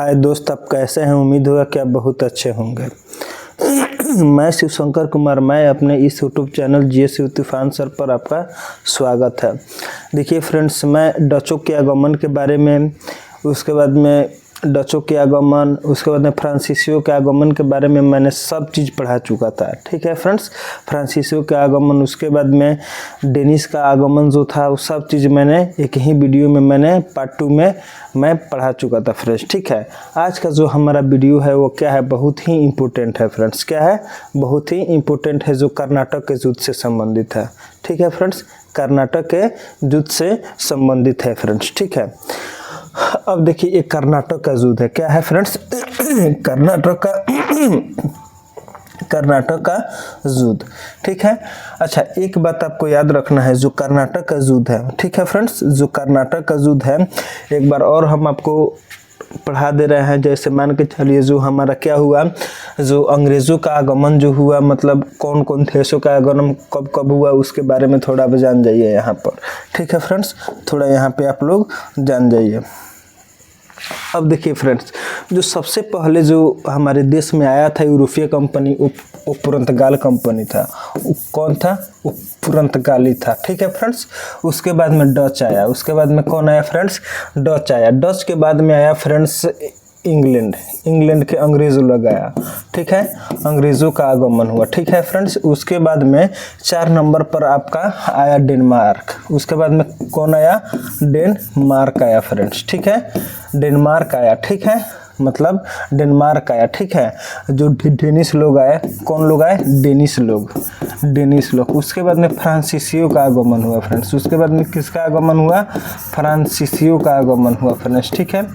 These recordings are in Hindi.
हाय दोस्त, आप कैसे हैं? उम्मीद होगा कि आप बहुत अच्छे होंगे। मैं शिव शंकर कुमार, मैं अपने इस यूट्यूब चैनल जीएस तूफान सर पर आपका स्वागत है। देखिए फ्रेंड्स, मैं डचों के आगमन के बारे में, उसके बाद में डचों के आगमन, उसके बाद में फ्रांसीसियों के आगमन के बारे में मैंने सब चीज़ पढ़ा चुका था। ठीक है फ्रेंड्स, फ्रांसीसियों के आगमन, उसके बाद में डेनिस का आगमन जो था, वो सब चीज़ मैंने एक ही वीडियो में मैंने पार्ट 2 में मैं पढ़ा चुका था फ्रेंड्स। ठीक है, आज का जो हमारा वीडियो है वो क्या है, बहुत ही इम्पोर्टेंट है फ्रेंड्स। क्या है? बहुत ही इम्पोर्टेंट है, जो कर्नाटक के युद्ध से संबंधित है। ठीक है फ्रेंड्स, कर्नाटक के युद्ध से संबंधित है फ्रेंड्स। ठीक है, अब देखिए ये कर्नाटक का युद्ध है। क्या है फ्रेंड्स? कर्नाटक का युद्ध। ठीक है, अच्छा एक बात आपको याद रखना है, जो कर्नाटक का युद्ध है, ठीक है फ्रेंड्स, जो कर्नाटक का युद्ध है, एक बार और हम आपको पढ़ा दे रहे हैं। जैसे मान के चलिए, जो हमारा क्या हुआ, जो अंग्रेज़ों का आगमन जो हुआ, मतलब कौन कौन देशों का आगमन कब कब हुआ, उसके बारे में थोड़ा भी जान जाइए यहाँ पर। ठीक है फ्रेंड्स, थोड़ा यहाँ पे आप लोग जान जाइए। अब देखिए फ्रेंड्स, जो सबसे पहले जो हमारे देश में आया था यूरोपीय कंपनी, वो पुर्तगाल कंपनी था। कौन था? वो पुर्तगाली था। ठीक है फ्रेंड्स, उसके बाद में डच आया। उसके बाद में कौन आया फ्रेंड्स? डच आया। डच के बाद में आया फ्रेंड्स इंग्लैंड के अंग्रेज़ लोग आया। ठीक है, अंग्रेज़ों का आगमन हुआ। ठीक है फ्रेंड्स, उसके बाद में 4 नंबर पर आपका आया डेनमार्क। उसके बाद में कौन आया? डेनमार्क आया फ्रेंड्स। ठीक है, डेनमार्क आया। ठीक है, मतलब डेनमार्क आया। ठीक है, जो डेनिस लोग आए, कौन लोग आए? डेनिस लोग। उसके बाद में फ्रांसीसियों का आगमन हुआ फ्रेंड्स। उसके बाद में किसका आगमन हुआ? फ्रांसीसियों का आगमन हुआ फ्रेंड्स। ठीक है,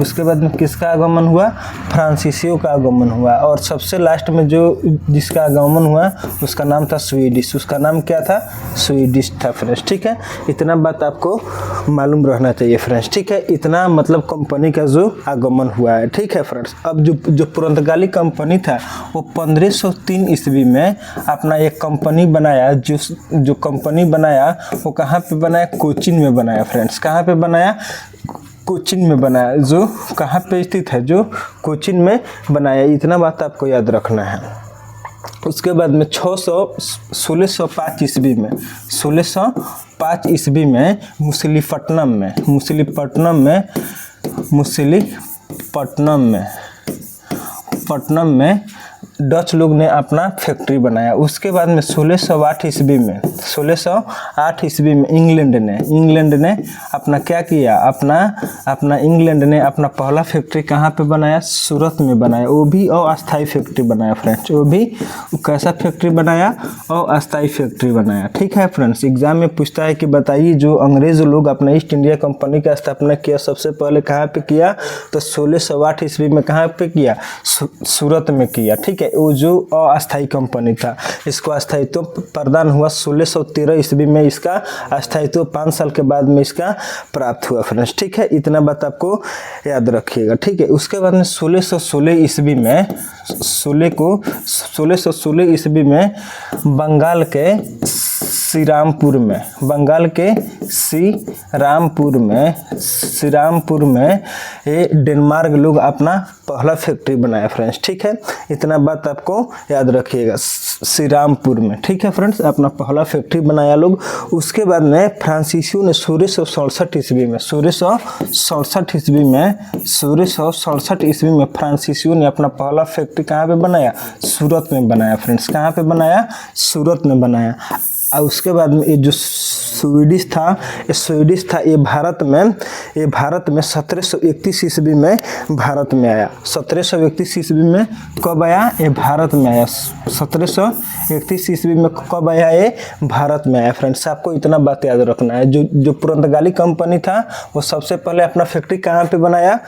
उसके बाद में किसका आगमन हुआ? फ्रांसीसियों का आगमन हुआ। और सबसे लास्ट में जो जिसका आगमन हुआ, उसका नाम था स्वीडिश। उसका नाम क्या था? स्वीडिश था फ्रेंड्स। ठीक है, इतना बात आपको मालूम रहना चाहिए फ्रेंड्स। ठीक है, इतना मतलब कंपनी का जो आगमन हुआ है। ठीक है फ्रेंड्स, अब जो पुर्तगाली कंपनी था, वो 1503 ईस्वी में अपना एक कंपनी बनाया। जो कंपनी बनाया, वो कहाँ पे बनाया? कोचीन में बनाया फ्रेंड्स। कहाँ पे बनाया? कोचीन में बनाया। जो कहाँ पे स्थित है? जो कोचीन में बनाया। इतना बात आपको याद रखना है। उसके बाद में 1605 ईस्वी में, 1605 ईस्वी में पट्टनम में डच लोग ने अपना फैक्ट्री बनाया। उसके बाद में 1608 ईस्वी में इंग्लैंड ने अपना क्या किया? इंग्लैंड ने अपना पहला फैक्ट्री कहाँ पे बनाया? सूरत में बनाया। वो भी अस्थायी फैक्ट्री बनाया फ्रेंड्स। वो भी कैसा फैक्ट्री बनाया? अस्थायी फैक्ट्री बनाया। ठीक है फ्रेंड्स, एग्जाम में पूछता है कि बताइए, जो अंग्रेज लोग अपना ईस्ट इंडिया कंपनी का स्थापना किया, सबसे पहले कहाँ पे किया? तो 1608 ईस्वी में कहाँ पे किया? सूरत में किया। ठीक है, वो जो अस्थायी कंपनी था, इसको अस्थायित्व प्रदान हुआ 1613 ईस्वी में। इसका अस्थायित्व 5 साल के बाद में इसका प्राप्त हुआ फ्रेंड्स। ठीक है, इतना बात आपको याद रखिएगा। ठीक है, उसके बाद में 1616 ईस्वी में बंगाल के श्रीरामपुर में ये डेनमार्क लोग अपना पहला फैक्ट्री बनाया फ्रेंड्स। ठीक है, इतना बात आपको याद रखिएगा, श्रीरामपुर में। ठीक है फ्रेंड्स, अपना पहला फैक्ट्री बनाया लोग। उसके बाद में फ्रांसीसियों ने 1667 ईस्वी में फ्रांसीसियों ने अपना पहला फैक्ट्री कहाँ पे बनाया? सूरत में बनाया फ्रेंड्स। कहाँ पे बनाया? सूरत में बनाया। और उसके बाद में ये जो स्वीडिश था, ये भारत में 1731 ईस्वी में भारत में आया। 1731 ईस्वी में कब आया? ये भारत में आया। 1731 ईस्वी में कब आया? ये भारत में आया फ्रेंड्स। आपको इतना बात याद रखना है। जो पुर्तगाली कंपनी था, वो सबसे पहले अपना फैक्ट्री कहाँ पे बनाया?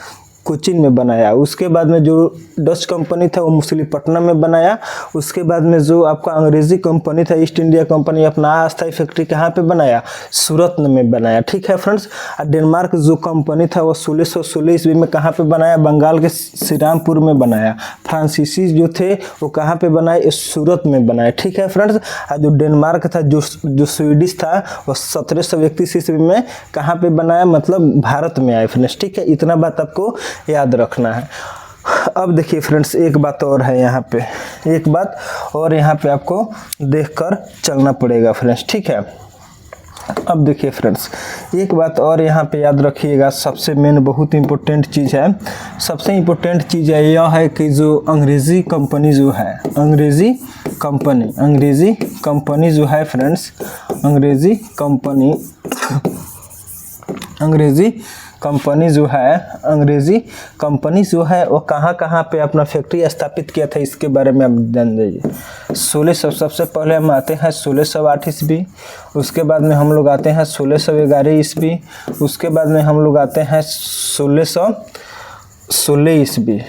कोचीन में बनाया। उसके बाद में जो डच कंपनी था, वो मछलीपट्टनम में बनाया। उसके बाद में जो आपका अंग्रेजी कंपनी था, ईस्ट इंडिया कंपनी, अपना अस्थायी फैक्ट्री कहाँ पे बनाया? सूरत में बनाया। ठीक है फ्रेंड्स, डेनमार्क जो कंपनी था, वो 1616 ईस्वी में कहाँ पे बनाया? बंगाल के श्रीरामपुर में बनाया। फ्रांसीसी जो थे, वो कहाँ पे बनाए? सूरत में बनाए। ठीक है फ्रेंड्स, जो डेनमार्क था, जो स्वीडिश था, वो 1731 ईस्वी में कहाँ पे बनाया? मतलब भारत में आए फ्रेंड्स। ठीक है, इतना बात आपको याद रखना है। अब देखिए फ्रेंड्स, एक बात और है यहाँ पे, एक बात और यहाँ पे आपको देखकर चलना पड़ेगा फ्रेंड्स, ठीक है। अब देखिए फ्रेंड्स, एक बात और यहाँ पे याद रखिएगा, सबसे मेन बहुत इम्पोर्टेंट चीज़ है, सबसे इम्पोर्टेंट चीज़ है यह है कि जो अंग्रेज़ी कंपनी जो है, अंग्रेज़ी कंपनी जो है फ्रेंड्स, अंग्रेज़ी कंपनी जो है वो कहाँ पे अपना फैक्ट्री स्थापित किया था, इसके बारे में आप जान जाइए। 1600, सबसे पहले हम आते हैं 1608 ईस्वी, उसके बाद में हम लोग आते हैं 1611 ईस्वी, उसके बाद में हम लोग आते हैं 1616 ईस्वी,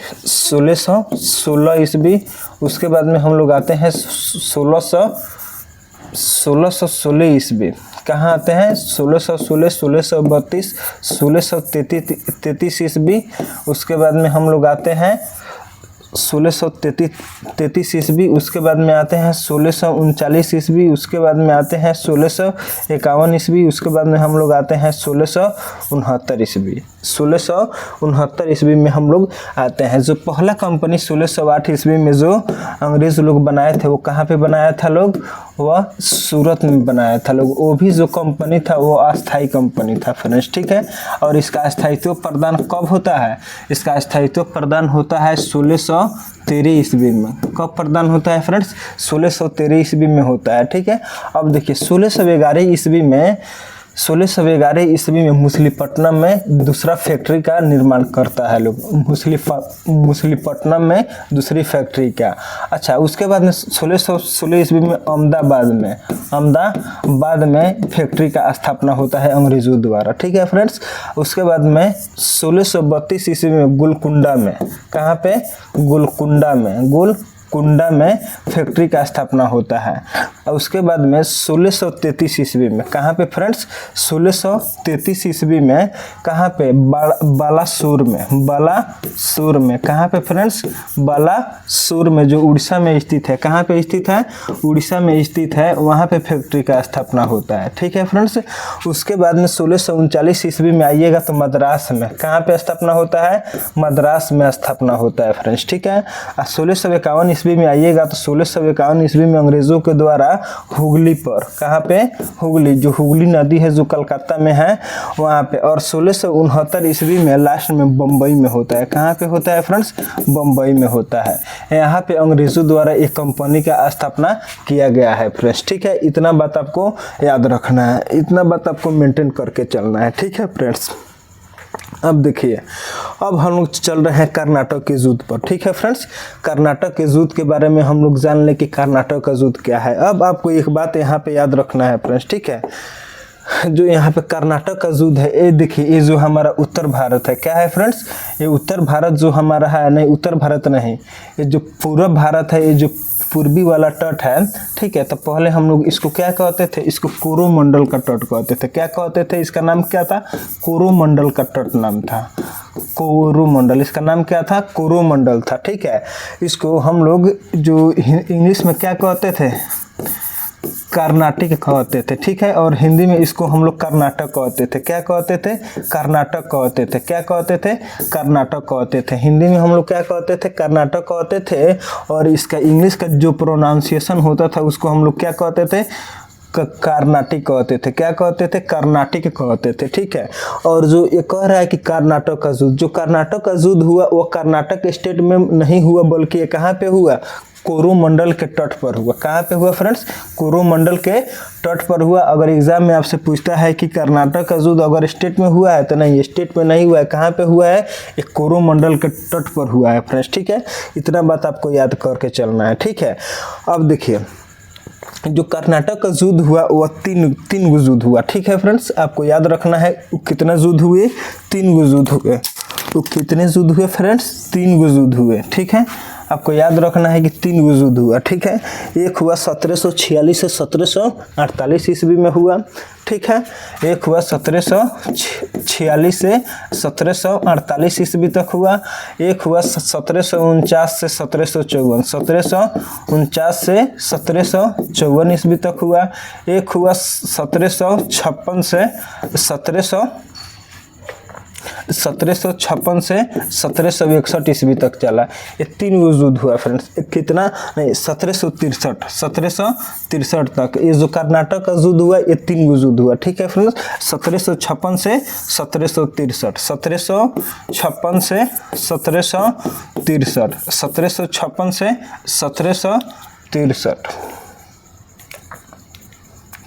उसके बाद में हम लोग आते हैं 1616 ईस्वी। कहाँ आते हैं? 1616, 1632, 1633 ईस्वी। उसके बाद में हम लोग आते हैं 1633 ईस्वी। उसके बाद में आते हैं 1639 ईस्वी। उसके बाद में आते हैं 1651 ईस्वी। उसके बाद में हम लोग आते हैं 1669 ईस्वी। 1669 ईस्वी में हम लोग आते हैं। जो पहला कंपनी 1608 ईस्वी में जो अंग्रेज लोग बनाए थे, वो कहाँ पे बनाया था लोग? वह सूरत में बनाया था लोग। वो भी जो कंपनी था वो अस्थाई कंपनी था फ्रेंड्स, ठीक है। और इसका स्थायित्व प्रदान कब होता है? इसका स्थायित्व प्रदान होता है 1613 ईस्वी में। कब प्रदान होता है फ्रेंड्स? 1613 ईस्वी में होता है, ठीक है। अब देखिए 1611 ईस्वी में मुसलीपट्टनम में दूसरा फैक्ट्री का निर्माण करता है लोग। मुसलीपट्टनम में दूसरी फैक्ट्री का। अच्छा, उसके बाद में 1616 ईस्वी में अहमदाबाद में फैक्ट्री का स्थापना होता है अंग्रेजों द्वारा, ठीक है फ्रेंड्स। उसके बाद में 1632 ईस्वी में गोलकुंडा में, कहाँ पे? गोलकुंडा में फैक्ट्री का स्थापना होता है। और उसके बाद में 1633 ईस्वी में, कहाँ पे फ्रेंड्स? 1633 ईस्वी में कहाँ पे? बालासोर में। कहाँ पे फ्रेंड्स? बालासोर में, जो उड़ीसा में स्थित है। कहाँ पे स्थित है? उड़ीसा में स्थित है। वहाँ पे फैक्ट्री का स्थापना होता है, ठीक है फ्रेंड्स। उसके बाद में 1639 ईस्वी में आइएगा तो मद्रास में, कहाँ पे स्थापना होता है? मद्रास में स्थापना होता है फ्रेंड्स, ठीक है। 1651 ईस्वी में आइएगा तो 1651 ईस्वी में अंग्रेजों के द्वारा हुगली पर, कहाँ पे? हुगली, जो हुगली नदी है जो कलकत्ता में है, वहाँ पे। और 1669 ईस्वी में लास्ट में बम्बई में होता है। कहाँ पे होता है फ्रेंड्स? बम्बई में होता है। यहाँ पे अंग्रेजों द्वारा एक कंपनी का स्थापना किया गया है फ्रेंड्स, ठीक है। इतना बात आपको याद रखना है, इतना बात आपको मेंटेन करके चलना है, ठीक है फ्रेंड्स। अब देखिए, अब हम लोग चल रहे हैं कर्नाटक के युद्ध पर, ठीक है फ्रेंड्स। कर्नाटक के युद्ध के बारे में हम लोग जान लें कि कर्नाटक का युद्ध क्या है। अब आपको एक बात यहाँ पे याद रखना है फ्रेंड्स, ठीक है। जो यहाँ पे कर्नाटक का युद्ध है, ये देखिए, ये जो हमारा उत्तर भारत है, क्या है फ्रेंड्स? ये उत्तर भारत जो हमारा है, नहीं उत्तर भारत नहीं, ये जो पूर्व भारत है, ये जो पूर्वी वाला तट है, ठीक है। तो पहले हम लोग इसको क्या कहते थे? इसको कोरोमंडल का तट कहते थे। क्या कहते थे? इसका नाम क्या था? कोरोमंडल का तट नाम था, कोरोमंडल। इसका नाम क्या था? कोरोमंडल था, ठीक है। इसको हम लोग जो इंग्लिश में क्या कहते थे? कर्नाटक कहते थे, ठीक है। और हिंदी में इसको हम लोग कर्नाटक कहते थे। क्या कहते थे? कर्नाटक कहते थे। क्या कहते थे? कर्नाटक कहते थे। हिंदी में हम लोग क्या कहते थे? कर्नाटक कहते थे। और इसका इंग्लिश का जो प्रोनाउंसिएशन होता था उसको हम लोग क्या कहते थे? कर्नाटिक कहते थे। क्या कहते थे? कर्नाटिक कहते थे, ठीक है। और जो ये कह रहा है कि कर्नाटक का युद्ध, जो कर्नाटक का युद्ध हुआ वो कर्नाटक स्टेट में नहीं हुआ, बल्कि ये कहाँ पे हुआ? कोरोमंडल के तट पर हुआ। कहाँ पे हुआ फ्रेंड्स? कोरोमंडल के तट पर हुआ। अगर एग्जाम में आपसे पूछता है कि कर्नाटक का युद्ध अगर स्टेट में हुआ है, तो नहीं, स्टेट में नहीं हुआ है। कहाँ पे हुआ है? एक कोरोमंडल के तट पर हुआ है फ्रेंड्स, ठीक है। इतना बात आपको याद करके चलना है, ठीक है। अब देखिए, जो कर्नाटक का युद्ध हुआ वो तीन युद्ध हुआ, ठीक है फ्रेंड्स। आपको याद रखना है कितना युद्ध हुए? 3 युद्ध हुए। तो कितने युद्ध हुए फ्रेंड्स? 3 युद्ध हुए, ठीक है। आपको याद रखना है कि 3 युद्ध हुआ, ठीक है। एक हुआ 1746 से 1748 ईस्वी में हुआ, ठीक है। एक हुआ 1746 से 1748 ईस्वी तक हुआ। एक हुआ 1749 से 1754, 1749 से 1754 ईस्वी तक हुआ। एक हुआ 1756 से 1756 से 1761 ईस्वी तक चला। ये 3 युद्ध हुआ फ्रेंड्स। कितना नहीं, 1763 तक ये जो कर्नाटक का युद्ध हुआ ये 3 युद्ध हुआ। ठीक है फ्रेंड्स, 1756 से 1763, 1756 से 1763, 1756 से 1763।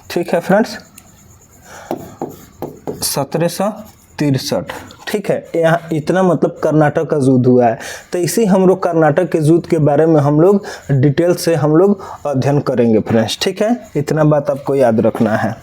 ठीक है फ्रेंड्स, 1763। ठीक है, यहाँ इतना मतलब कर्नाटक का युद्ध हुआ है। तो इसी हम लोग कर्नाटक के युद्ध के बारे में हम लोग डिटेल से हम लोग अध्ययन करेंगे फ्रेंड्स। ठीक है, इतना बात आपको याद रखना है।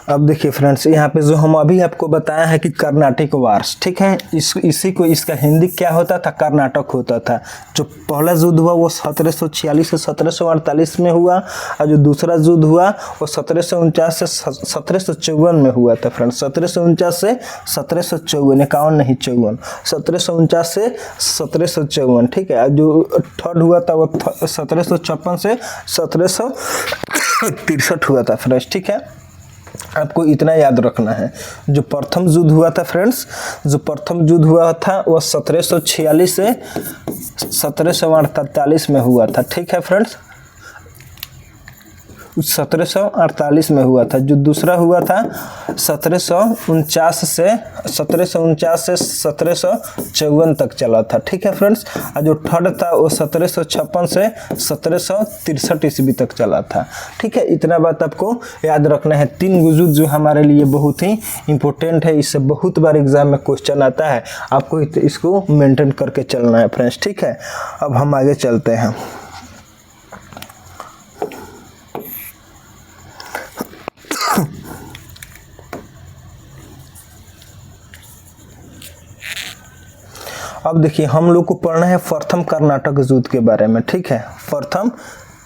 अब देखिए फ्रेंड्स, यहाँ पे जो हम अभी आपको बताया है कि कर्नाटिक वार्स, ठीक है, इसी को इसका हिंदी क्या होता था, कर्नाटक होता था। जो पहला युद्ध हुआ वो 1746 से 1748 में हुआ, और जो दूसरा युद्ध हुआ वो 1749 से 1754 में हुआ था फ्रेंड्स। 1749 से 1754, 51 नहीं 54, 1749 से 1754। ठीक है, जो थर्ड हुआ था वो 1756 से 1763 हुआ था फ्रेंड्स। ठीक है, आपको इतना याद रखना है। जो प्रथम युद्ध हुआ था फ्रेंड्स, जो प्रथम युद्ध हुआ था वो 1746 से 1748 में हुआ था। ठीक है फ्रेंड्स, 1748 में हुआ था। जो दूसरा हुआ था 1749 से 1754 तक चला था। ठीक है फ्रेंड्स, और जो थर्ड था वो 1756 से 1763 ईस्वी तक चला था। ठीक है, इतना बात आपको याद रखना है। 3 युद्ध जो हमारे लिए बहुत ही इंपॉर्टेंट है, इससे बहुत बार एग्जाम में क्वेश्चन आता है, आपको इसको मेंटेन करके चलना है फ्रेंड्स। ठीक है, अब हम आगे चलते हैं। अब देखिए, हम लोग को पढ़ना है प्रथम कर्नाटक युद्ध के बारे में। ठीक है, प्रथम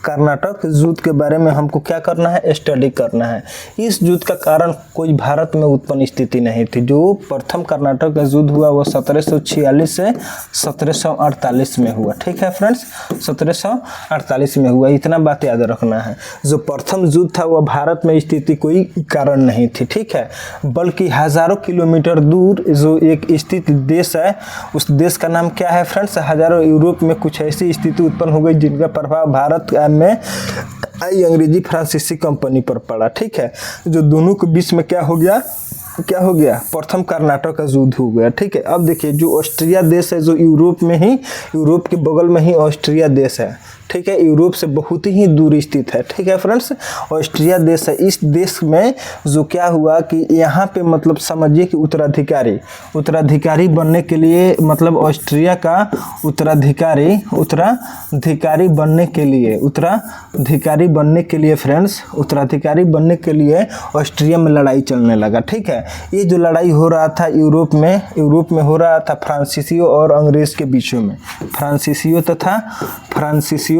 कर्नाटक युद्ध के बारे में हमको क्या करना है, स्टडी करना है। इस युद्ध का कारण कोई भारत में उत्पन्न स्थिति नहीं थी। जो प्रथम कर्नाटक का युद्ध हुआ वो 1746 से 1748 में हुआ। ठीक है फ्रेंड्स, 1748 में हुआ, इतना बात याद रखना है। जो प्रथम युद्ध था वह भारत में स्थिति कोई कारण नहीं थी। ठीक है, बल्कि हजारों किलोमीटर दूर जो एक स्थित देश है, उस देश का नाम क्या है फ्रेंड्स, हजारों यूरोप में कुछ ऐसी स्थिति उत्पन्न हो गई जिनका प्रभाव भारत में अंग्रेजी फ्रांसीसी कंपनी पर पड़ा। ठीक है, जो दोनों के बीच में क्या हो गया, प्रथम कर्नाटक का युद्ध हो गया। ठीक है, अब देखिए, जो ऑस्ट्रिया देश है, जो यूरोप के बगल में ही ऑस्ट्रिया देश है। ठीक है, यूरोप से बहुत ही दूर स्थित है। ठीक है फ्रेंड्स, ऑस्ट्रिया देश है। इस देश में जो क्या हुआ कि यहाँ पे मतलब समझिए कि उत्तराधिकारी बनने के लिए, मतलब ऑस्ट्रिया का उत्तराधिकारी बनने के लिए ऑस्ट्रिया में लड़ाई चलने लगा। ठीक है, ये जो लड़ाई हो रहा था यूरोप में हो रहा था फ्रांसीसियों और अंग्रेज के बीचों में, फ्रांसीसियों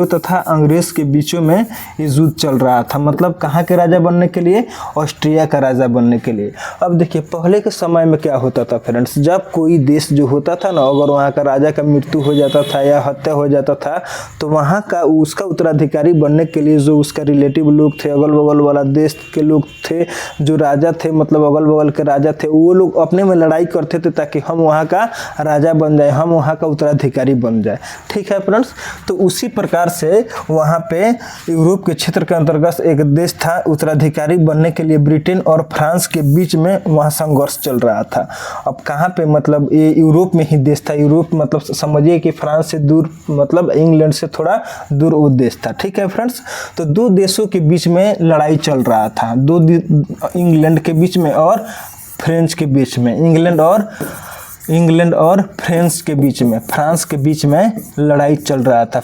तथा अंग्रेज के बीचों में ये युद्ध चल रहा था। मतलब कहाँ के राजा बनने के लिए, ऑस्ट्रिया का राजा बनने के लिए। अब देखिए, पहले के समय में क्या होता था फ्रेंड्स, जब कोई देश जो होता था ना, अगर वहाँ का राजा का मृत्यु हो जाता था या हत्या हो जाता था, तो वहाँ का उसका उत्तराधिकारी बनने के लिए जो उसका रिलेटिव लोग थे, अगल बगल वाला देश के लोग थे, जो राजा थे, मतलब अगल बगल के राजा थे, वो लोग अपने में लड़ाई करते थे ताकि हम वहाँ का राजा बन जाए, हम वहाँ का उत्तराधिकारी बन जाए। ठीक है फ्रेंड्स, तो उसी प्रकार से वहाँ पे यूरोप के क्षेत्र के अंतर्गत एक देश था, उत्तराधिकारी बनने के लिए ब्रिटेन और फ्रांस के बीच में वहाँ संघर्ष चल रहा था। अब कहाँ पे, मतलब ये यूरोप में ही देश था। यूरोप मतलब समझिए कि फ्रांस से दूर, मतलब इंग्लैंड से थोड़ा दूर वो देश था। ठीक है फ्रेंड्स, तो 2 देशों के बीच में लड़ाई चल रहा था, इंग्लैंड के बीच में और फ्रेंच के बीच में, इंग्लैंड और फ्रांस के बीच में लड़ाई चल रहा था।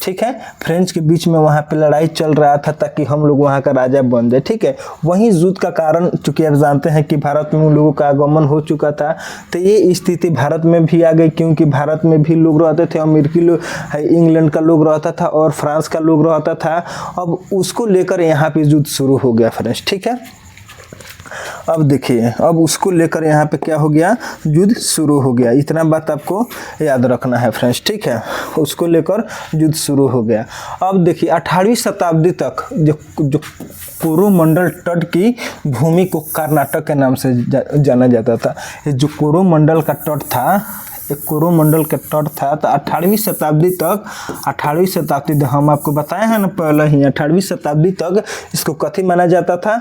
ठीक है, फ्रेंच के बीच में वहाँ पे लड़ाई चल रहा था ताकि हम लोग वहाँ का राजा बन जाए। ठीक है, वहीं युद्ध का कारण, चूंकि आप जानते हैं कि भारत में उन लोगों का आगमन हो चुका था, तो ये स्थिति भारत में भी आ गई, क्योंकि भारत में भी लोग रहते थे, अमेरिकी लोग, इंग्लैंड का लोग रहता था और फ्रांस का लोग रहता था। अब उसको लेकर यहाँ पे युद्ध शुरू हो गया फ्रेंड्स। ठीक है, अब देखिए, अब उसको लेकर यहाँ पे क्या हो गया, युद्ध शुरू हो गया। इतना बात आपको याद रखना है फ्रेंड्स, ठीक है, उसको लेकर युद्ध शुरू हो गया। अब देखिए 18वीं शताब्दी तक जो कोरोमंडल तट की भूमि को कर्नाटक के नाम से जाना जाता था। ये जो कोरोमंडल का तट था, एक कोरोमंडल का तट था, तो 18वीं शताब्दी तक, 18वीं शताब्दी हम आपको बताए हैं ना पहले ही, 18वीं शताब्दी तक इसको कथी माना जाता था,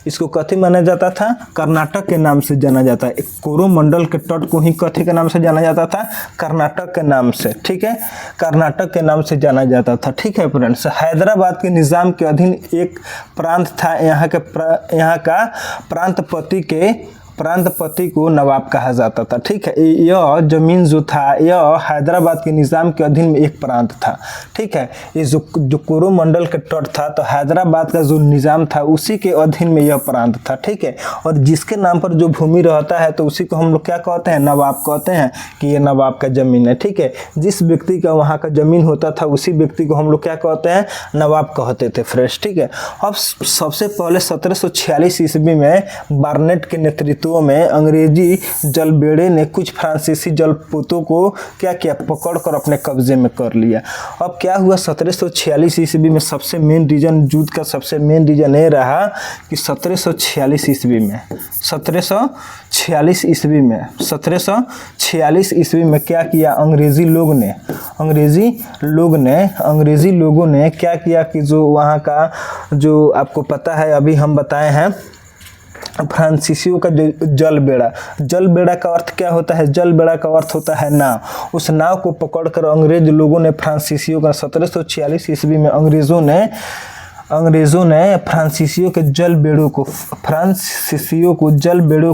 इसको कथी माना जाता था, कर्नाटक के नाम से जाना जाता है। एक कोरोमंडल के तट को ही कथी के नाम से जाना जाता था, कर्नाटक के नाम से, ठीक है, कर्नाटक के नाम से जाना जाता था, ठीक है फ्रेंड्स। हैदराबाद के निज़ाम के अधीन एक प्रांत था, यहाँ का प्रांतपति को नवाब कहा जाता था, ठीक है। यह जमीन जो था, यह हैदराबाद के निज़ाम के अधीन में एक प्रांत था, ठीक है। ये जो कोरोमंडल का तट था, तो हैदराबाद का जो निज़ाम था उसी के अधीन में यह प्रांत था, ठीक है। और जिसके नाम पर जो भूमि रहता है तो उसी को हम लोग क्या कहते हैं, नवाब कहते हैं कि ये नवाब का ज़मीन है, ठीक है। जिस व्यक्ति का वहाँ का ज़मीन होता था उसी व्यक्ति को हम लोग क्या कहते हैं, नवाब कहते थे फ्रेंड्स, ठीक है। अब सबसे पहले 1746 ईस्वी में बार्नेट के नेतृत्व में अंग्रेजी जलबेड़े ने कुछ फ्रांसीसी जलपोतों को क्या किया, पकड़कर अपने कब्जे में कर लिया। अब क्या हुआ, 1746 ईस्वी में सबसे मेन रीजन, युद्ध का सबसे मेन रीजन ये रहा कि 1746 ईस्वी में क्या किया, अंग्रेजी लोगों ने क्या किया कि जो वहाँ का, जो आपको पता है अभी हम बताए हैं, फ्रांसीसियों का जो जलबेड़ा का अर्थ क्या होता है, जलबेड़ा का अर्थ होता है नाव। उस नाव को पकड़कर अंग्रेज लोगों ने फ्रांसीसियों का 1746 ईस्वी में अंग्रेजों ने फ्रांसीसियों के जलबेड़ों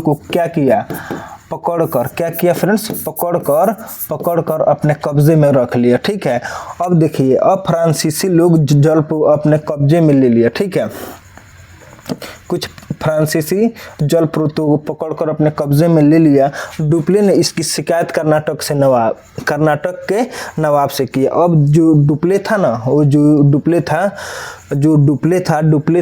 को क्या किया, पकड़कर क्या किया फ्रेंड्स, पकड़कर अपने कब्जे में रख लिया, ठीक है। अब देखिए, अब फ्रांसीसी लोग जल अपने कब्जे में ले लिया, ठीक है। कुछ फ्रांसीसी जलपोतों को पकड़कर अपने कब्जे में ले लिया। डुप्ले ने इसकी शिकायत कर्नाटक के नवाब से किया। अब जो डुप्ले था ना, वो जो डुप्ले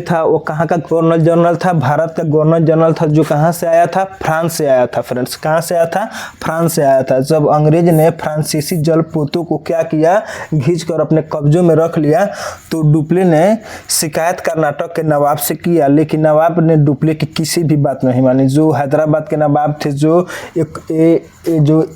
था वो कहाँ का गवर्नर जनरल था, भारत का गवर्नर जनरल था, जो कहाँ से आया था, फ्रांस से आया था फ्रेंड्स। कहाँ से आया था, फ्रांस से आया था। जब अंग्रेज ने फ्रांसीसी जलपोतों को क्या किया, खींचकर अपने कब्जों में रख लिया, तो डुप्ले ने शिकायत कर्नाटक के नवाब से किया, लेकिन नवाब ने डुप्ले की किसी भी बात नहीं मानी। जो हैदराबाद के नवाब थे, जो जो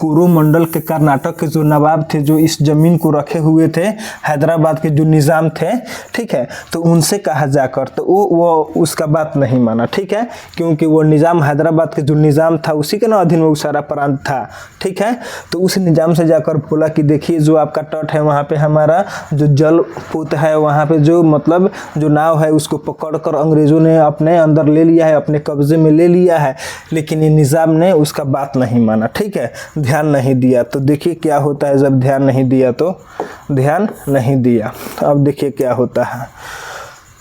कोरोमंडल के कर्नाटक के जो नवाब थे, जो इस जमीन को रखे हुए थे, हैदराबाद के जो निज़ाम थे, ठीक है, तो उनसे कहा जाकर, तो वो उसका बात नहीं माना, ठीक है, क्योंकि वो निज़ाम हैदराबाद के जो निज़ाम था उसी के ना अधीन वो सारा प्रांत था, ठीक है। तो उस निज़ाम से जाकर बोला कि देखिए, जो आपका तट है वहाँ पे हमारा जो जलपोत है, वहाँ पे जो मतलब जो नाव है उसको पकड़कर अंग्रेज़ों ने अपने अंदर ले लिया है, अपने कब्जे में ले लिया है, लेकिन ये निज़ाम ने उसका बात नहीं माना, ठीक है, ध्यान नहीं दिया। तो देखिए क्या होता है जब ध्यान नहीं दिया। अब देखिए क्या होता है।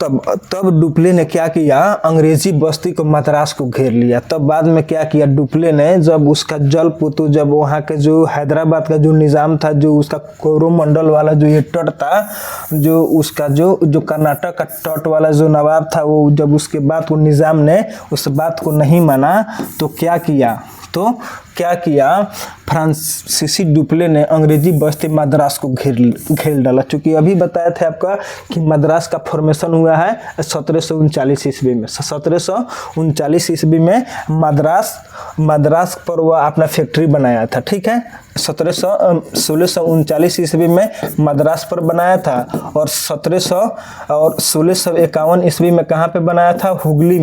तब डुप्ले ने क्या किया, अंग्रेजी बस्ती को मद्रास को घेर लिया। तब बाद में क्या किया डुप्ले ने, जब उसका जलपोतों, जब वहाँ के जो हैदराबाद का जो निज़ाम था, जो उसका कोरोमंडल वाला जो ये तट था, जो उसका जो कर्नाटक का तट वाला जो नवाब था, वो जब उसके बाद वो निज़ाम ने उस बात को नहीं माना, तो क्या किया फ्रांसीसी डुप्ले ने अंग्रेजी बस्ती मद्रास को घेर डाला। चूँकि अभी बताया था आपका कि मद्रास का फॉर्मेशन हुआ है 1739 ईस्वी में। 1739 ईस्वी में मद्रास पर वह अपना फैक्ट्री बनाया था, ठीक है। 1639 ईस्वी में मद्रास पर बनाया था, और 1651 ईस्वी में कहाँ पे बनाया था, हुगली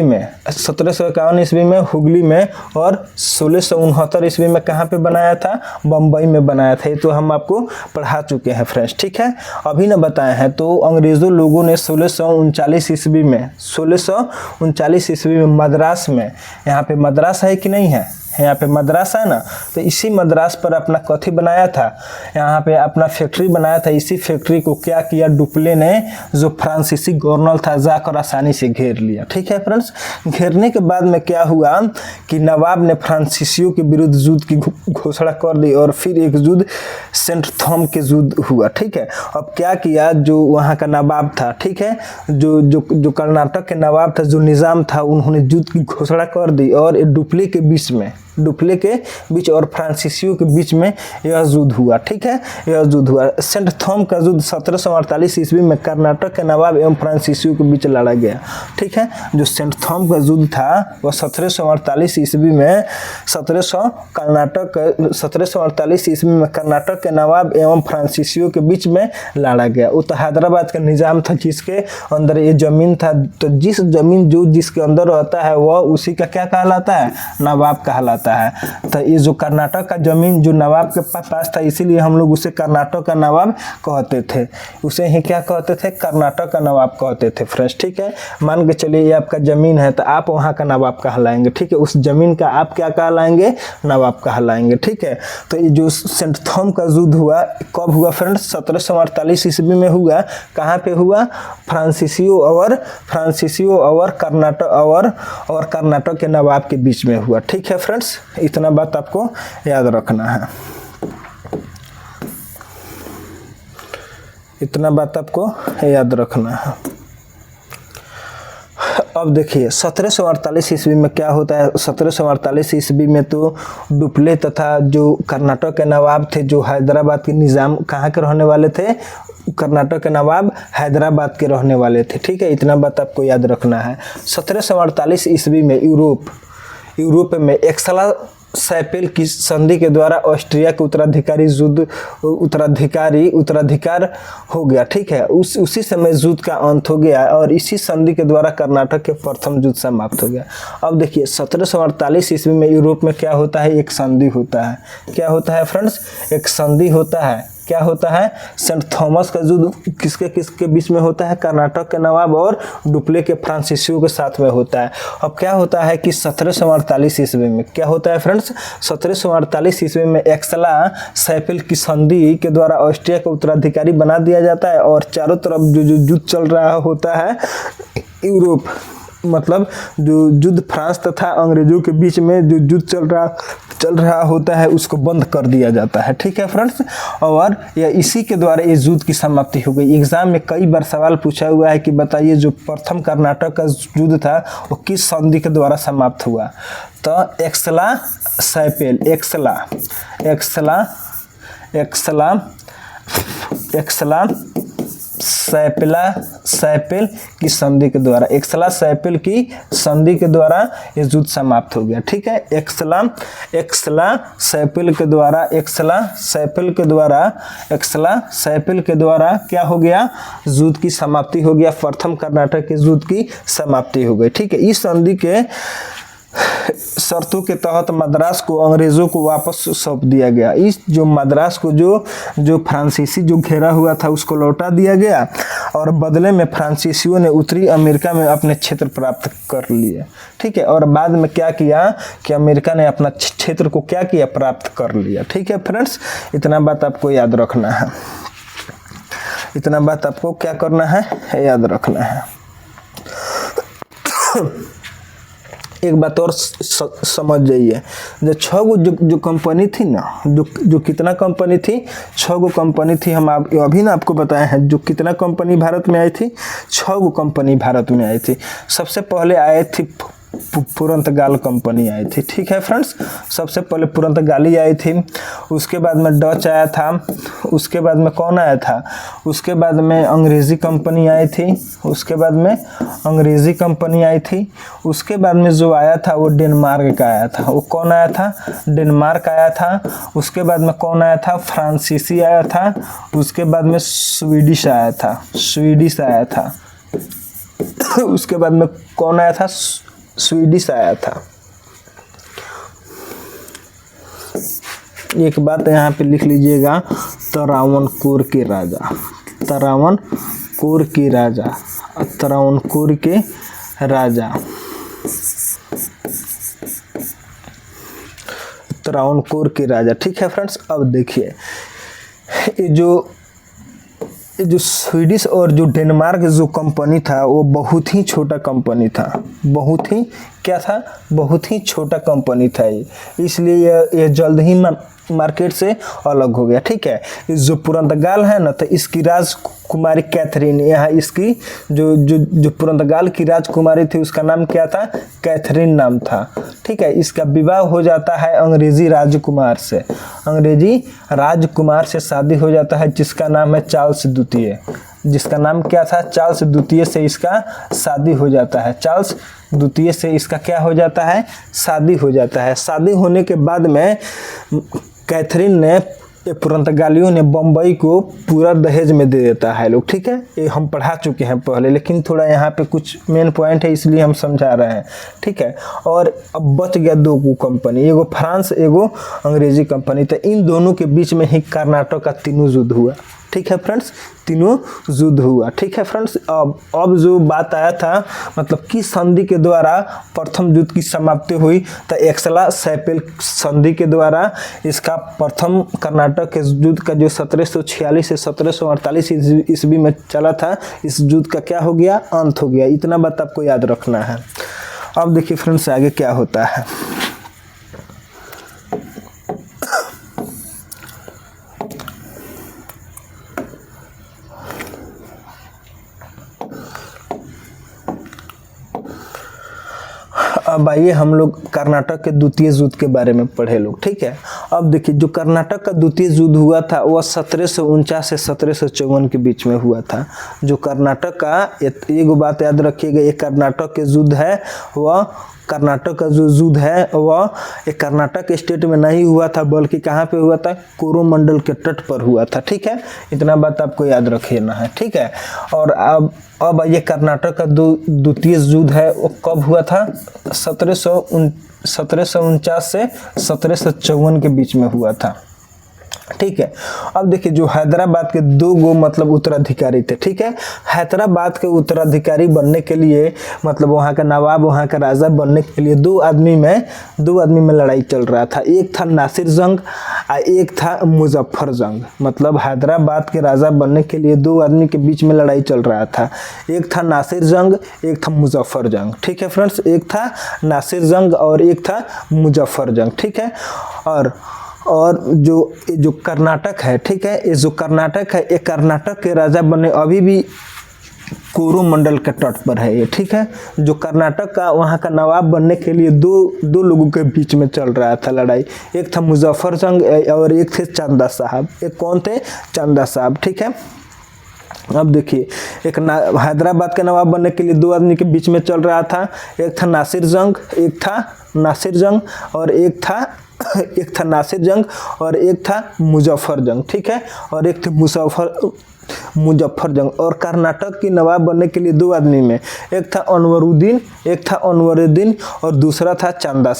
में 1751 ईस्वी में हुगली में, और 1669 ईस्वी में कहाँ पे बनाया था, बम्बई में बनाया था। ये तो हम आपको पढ़ा चुके हैं फ्रेंड्स, ठीक है, अभी ना बताए हैं। तो अंग्रेज़ों लोगों ने 1639 ईस्वी में मद्रास में, यहाँ पे मद्रास है कि नहीं है, यहाँ पे मद्रास है ना, तो इसी मद्रास पर अपना कथी बनाया था, यहाँ पे अपना फैक्ट्री बनाया था। इसी फैक्ट्री को क्या किया, डुप्ले ने जो फ्रांसीसी गवर्नर था जाकर आसानी से घेर लिया। ठीक है फ्रेंड्स, घेरने के बाद में क्या हुआ कि नवाब ने फ्रांसीसियों के विरुद्ध युद्ध की घोषणा कर दी और फिर एक युद्ध सेंट थॉम के युद्ध हुआ। ठीक है, अब क्या किया, जो वहाँ का नवाब था, ठीक है, जो कर्नाटक के नवाब था, जो निज़ाम था, उन्होंने युद्ध की घोषणा कर दी और डुप्ले के बीच और फ्रांसीसियों के बीच में यह युद्ध हुआ। ठीक है, यह युद्ध हुआ। सेंट थॉम का युद्ध 1748 ईस्वी में कर्नाटक के नवाब एवं फ्रांसीसियों के बीच लड़ा गया। ठीक है, जो सेंट थॉम का युद्ध था वह 1748 ईस्वी में 1748 ईस्वी में कर्नाटक के नवाब एवं फ्रांसीसियों के बीच में लड़ा गया। वो तो हैदराबाद का निज़ाम था जिसके अंदर ये जमीन था, तो जिस जमीन जो जिसके अंदर रहता है वह उसी का क्या कहलाता है, नवाब कहलाता है। तो ये जो कर्नाटक का जमीन जो नवाब के पास था, इसीलिए हम लोग उसे कर्नाटक का नवाब कहते थे, उसे ही क्या कहते थे, कर्नाटक का नवाब कहते थे फ्रेंड्स। ठीक है, मान के चलिए ये आपका जमीन है तो आप वहाँ का नवाब कहलाएंगे। ठीक है, उस जमीन का आप क्या कहलाएंगे, नवाब कहलाएंगे। ठीक है, तो ये जो सेंट थॉम का युद्ध हुआ कब हुआ फ्रेंड्स, 1748 ईस्वी में हुआ। कहाँ पे हुआ, फ्रांसीसियों और कर्नाटक के नवाब के बीच में हुआ। ठीक है फ्रेंड्स, इतना बात आपको याद रखना है, इतना बात आपको याद रखना है। अब देखिए 1748 ईस्वी में क्या होता है। 1748 ईस्वी में तो डुप्ले तथा जो कर्नाटक के नवाब थे, जो हैदराबाद के निज़ाम कहाँ के रहने वाले थे, कर्नाटक के नवाब हैदराबाद के रहने वाले थे। ठीक है, इतना बात आपको याद रखना है। 1748 ईस्वी में यूरोप में एक्सला सैपेल की संधि के द्वारा ऑस्ट्रिया के उत्तराधिकार हो गया। ठीक है, उसी समय युद्ध का अंत हो गया और इसी संधि के द्वारा कर्नाटक के प्रथम युद्ध समाप्त हो गया। अब देखिए 1748 ईस्वी में यूरोप में क्या होता है, एक संधि होता है। क्या होता है फ्रेंड्स, एक संधि होता है। क्या होता है, सेंट थॉमस का युद्ध किसके बीच में होता है, कर्नाटक के नवाब और डुप्ले के फ्रांसीसियों के साथ में होता है। अब क्या होता है कि 1748 ईस्वी में क्या होता है फ्रेंड्स, 1748 ईस्वी में एक्सला सैपेल की संधि के द्वारा ऑस्ट्रिया का उत्तराधिकारी बना दिया जाता है और चारों तरफ जो युद्ध चल रहा होता है यूरोप, मतलब जो युद्ध फ्रांस तथा अंग्रेजों के बीच में जो युद्ध चल रहा होता है उसको बंद कर दिया जाता है। ठीक है फ्रेंड्स, और या इसी के द्वारा इस युद्ध की समाप्ति हो गई। एग्जाम में कई बार सवाल पूछा हुआ है कि बताइए जो प्रथम कर्नाटक का युद्ध था वो किस संधि के द्वारा समाप्त हुआ। तो एक्सला सैपेल की संधि के द्वारा, एक्सला सैपेल की संधि के द्वारा ये युद्ध समाप्त हो गया। ठीक है, एक्सला सैपेल के द्वारा क्या हो गया, युद्ध की समाप्ति हो गया, प्रथम कर्नाटक के युद्ध की समाप्ति हो गई। ठीक है, इस संधि के शर्तों के तहत मद्रास को अंग्रेजों को वापस सौंप दिया गया। इस जो मद्रास को जो फ्रांसीसी जो घेरा हुआ था उसको लौटा दिया गया और बदले में फ्रांसीसियों ने उत्तरी अमेरिका में अपने क्षेत्र प्राप्त कर लिए। ठीक है, और बाद में क्या किया कि अमेरिका ने अपना क्षेत्र को क्या किया, प्राप्त कर लिया। ठीक है फ्रेंड्स, इतना बात आपको याद रखना है, इतना बात आपको क्या करना है, याद रखना है। एक बात और समझ जाइए, जो 6 गो जो कंपनी थी ना, जो कितना कंपनी थी, 6 गो कंपनी थी। हम अभी ना आपको बताए हैं जो कितना कंपनी भारत में आई थी, 6 गो कंपनी भारत में आई थी। सबसे पहले आए थी पुर्तगाल कंपनी आई थी। ठीक है फ्रेंड्स, सबसे पहले पुर्तगाली आई थी, उसके बाद में डच आया था, उसके बाद में कौन आया था, उसके बाद में अंग्रेजी कंपनी आई थी, उसके बाद में अंग्रेजी कंपनी आई थी, उसके बाद में जो आया था वो डेनमार्क का आया था। वो कौन आया था, डेनमार्क आया था। उसके बाद में कौन आया था, फ्रांसीसी आया था। उसके बाद में स्वीडिश आया था, उसके बाद में कौन आया था, स्वीडिश आया था। एक बात यहाँ पे लिख लीजिएगा, त्रावणकोर के राजा। त्रावणकोर के राजा। ठीक है फ्रेंड्स, अब देखिए ये जो स्वीडिश और जो डेनमार्क जो कंपनी था वो बहुत ही छोटा कंपनी था, बहुत ही क्या था, बहुत ही छोटा कंपनी था ये, इसलिए ये जल्द ही मार्केट से अलग हो गया। ठीक है, इस जो पुर्तगाल है ना, तो इसकी राजकुमारी कैथरीन, यहाँ इसकी जो पुर्तगाल की राजकुमारी थी उसका नाम क्या था, कैथरीन नाम था। ठीक है, इसका विवाह हो जाता है अंग्रेजी राजकुमार से, अंग्रेजी राजकुमार से शादी हो जाता है जिसका नाम है चार्ल्स द्वितीय, जिसका नाम क्या था, चार्ल्स द्वितीय से इसका शादी हो जाता है, चार्ल्स द्वितीय से इसका क्या हो जाता है, शादी हो जाता है। शादी होने के बाद में कैथरीन ने, पुर्तगालियों ने बम्बई को पूरा दहेज में दे देता है लोग। ठीक है, ये हम पढ़ा चुके हैं पहले, लेकिन थोड़ा यहाँ पे कुछ मेन पॉइंट है इसलिए हम समझा रहे हैं। ठीक है, और अब बच गया दो कंपनी, एगो फ्रांस एगो अंग्रेजी कंपनी, तो इन दोनों के बीच में ही कर्नाटक का तीनों युद्ध हुआ। ठीक है फ्रेंड्स, तीनों युद्ध हुआ। ठीक है फ्रेंड्स, अब जो बात आया था मतलब किस संधि के द्वारा प्रथम युद्ध की समाप्ति हुई, तो एक्सला सैपेल संधि के द्वारा इसका प्रथम कर्नाटक के युद्ध का जो 1746 से 1748 ईस्वी में चला था, इस युद्ध का क्या हो गया, अंत हो गया। इतना बात आपको याद रखना है। अब देखिए फ्रेंड्स आगे क्या होता है। अब आइए हम लोग कर्नाटक के द्वितीय युद्ध के बारे में पढ़े लोग। ठीक है, अब देखिए जो कर्नाटक का द्वितीय युद्ध हुआ था वह 1749 से 1754 के बीच में हुआ था। जो कर्नाटक का, एक बात याद रखिएगा, ये कर्नाटक के युद्ध है, वह कर्नाटक का जो युद्ध है वह एक कर्नाटक स्टेट में नहीं हुआ था, बल्कि कहाँ पे हुआ था, कोरोमंडल के तट पर हुआ था। ठीक है, इतना बात आपको याद रखना है। ठीक है, और अब ये कर्नाटक का द्वितीय युद्ध है वो कब हुआ था, 1749 से 1754 के बीच में हुआ था। ठीक है, अब देखिए जो हैदराबाद के दो मतलब उत्तराधिकारी थे। ठीक है, हैदराबाद के उत्तराधिकारी बनने के लिए मतलब वहाँ का नवाब, वहाँ का राजा बनने के लिए दो आदमी में लड़ाई चल रहा था। एक था नासिर जंग और एक था मुजफ्फर जंग। मतलब हैदराबाद के राजा बनने के लिए दो आदमी के बीच में लड़ाई चल रहा था, एक था नासिर जंग, एक था मुजफ्फर जंग। ठीक है फ्रेंड्स, एक था नासिर जंग और एक था मुजफ्फर जंग। ठीक है, और जो कर्नाटक है, ठीक है, ये जो कर्नाटक है, ये कर्नाटक के राजा बने अभी भी कोरोमंडल के तट पर है ये। ठीक है, जो कर्नाटक का वहाँ का नवाब बनने के लिए दो लोगों के बीच में चल रहा था लड़ाई, एक था मुजफ्फर जंग और एक थे चंदा साहब। एक कौन थे, चंदा साहब। ठीक है, अब देखिए एक हैदराबाद के नवाब बनने के लिए दो आदमी के बीच में चल रहा था, एक था नासिर जंग और एक था नासिर जंग और एक था मुजफ्फर जंग। ठीक है, और एक थे मुजफ्फर जंग। और कर्नाटक की नवाब बनने के लिए दो आदमी में, एक था अनवरुद्दीन और दूसरा था चंदा